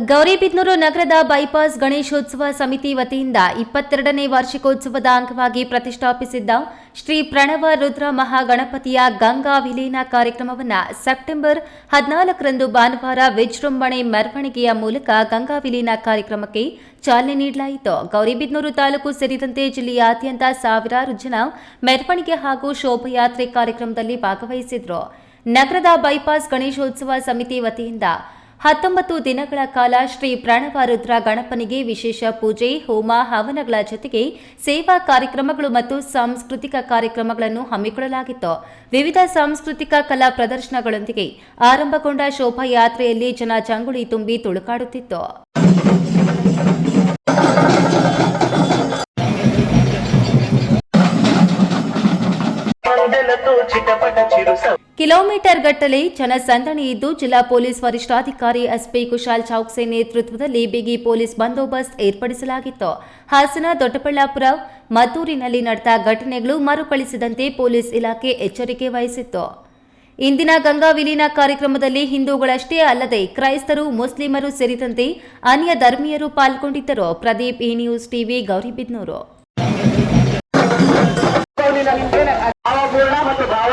ಗೌರಿಬಿದನೂರು ನಗರದ ಬೈಪಾಸ್ ಗಣೇಶೋತ್ಸವ ಸಮಿತಿ ವತಿಯಿಂದ 22ನೇ ವಾರ್ಷಿಕೋತ್ಸವದ ಅಂಗವಾಗಿ ಪ್ರತಿಷ್ಠಾಪಿಸಿದ್ದ ಶ್ರೀ ಪ್ರಣವ ರುದ್ರ ಮಹಾಗಣಪತಿಯ ಗಂಗಾ ವಿಲೀನ ಕಾರ್ಯಕ್ರಮವನ್ನು ಸೆಪ್ಟೆಂಬರ್ 14ರಂದು ಭಾನುವಾರ ವಿಜೃಂಭಣೆ ಮೆರವಣಿಗೆಯ ಮೂಲಕ ಗಂಗಾ ವಿಲೀನ ಕಾರ್ಯಕ್ರಮಕ್ಕೆ ಚಾಲನೆ ನೀಡಲಾಯಿತು. ಗೌರಿಬಿದನೂರು ತಾಲೂಕು ಸೇರಿದಂತೆ ಜಿಲ್ಲೆಯಾದ್ಯಂತ ಸಾವಿರಾರು ಜನ ಮೆರವಣಿಗೆ ಹಾಗೂ ಶೋಭಾಯಾತ್ರೆ ಕಾರ್ಯಕ್ರಮದಲ್ಲಿ ಭಾಗವಹಿಸಿದ್ರು. ನಗರದ ಬೈಪಾಸ್ ಗಣೇಶೋತ್ಸವ ಸಮಿತಿ ವತಿಯಿಂದ 19 ದಿನಗಳ ಕಾಲ ಶ್ರೀ ಪ್ರಣವ ರುದ್ರ ಗಣಪನಿಗೆ ವಿಶೇಷ ಪೂಜೆ, ಹೋಮ, ಹವನಗಳ ಜೊತೆಗೆ ಸೇವಾ ಕಾರ್ಯಕ್ರಮಗಳು ಮತ್ತು ಸಾಂಸ್ಕೃತಿಕ ಕಾರ್ಯಕ್ರಮಗಳನ್ನು ಹಮ್ಮಿಕೊಳ್ಳಲಾಗಿತ್ತು. ವಿವಿಧ ಸಾಂಸ್ಕೃತಿಕ ಕಲಾ ಪ್ರದರ್ಶನಗಳೊಂದಿಗೆ ಆರಂಭಗೊಂಡ ಶೋಭಾಯಾತ್ರೆಯಲ್ಲಿ ಜನ ಚಂಗುಳಿ ತುಂಬಿ ತುಳುಕಾಡುತ್ತಿತ್ತು. ಕಿಲೋಮೀಟರ್ ಗಟ್ಟಲೆ ಜನಸಂದಣಿ ಇದ್ದು, ಜಿಲ್ಲಾ ಪೊಲೀಸ್ ವರಿಷ್ಠಾಧಿಕಾರಿ ಎಸ್ಪಿ ಕುಶಾಲ್ ಚೌಕ್ಸೆ ನೇತೃತ್ವದಲ್ಲಿ ಬಿಗಿ ಪೊಲೀಸ್ ಬಂದೋಬಸ್ತ್ ಏರ್ಪಡಿಸಲಾಗಿತ್ತು. ಹಾಸನ, ದೊಡ್ಡಬಳ್ಳಾಪುರ, ಮದ್ದೂರಿನಲ್ಲಿ ನಡೆದ ಘಟನೆಗಳು ಮರುಕಳಿಸದಂತೆ ಪೊಲೀಸ್ ಇಲಾಖೆ ಎಚ್ಚರಿಕೆ ವಹಿಸಿತ್ತು. ಇಂದಿನ ಗಂಗಾ ವಿಲೀನ ಕಾರ್ಯಕ್ರಮದಲ್ಲಿ ಹಿಂದೂಗಳಷ್ಟೇ ಅಲ್ಲದೆ ಕ್ರೈಸ್ತರು, ಮುಸ್ಲಿಮರು ಸೇರಿದಂತೆ ಅನ್ಯ ಧರ್ಮೀಯರು ಪಾಲ್ಗೊಂಡಿದ್ದರು. ಪ್ರದೀಪ್, ಈ ನ್ಯೂಸ್ ಟಿವಿ, ಗೌರಿಬಿದನೂರು.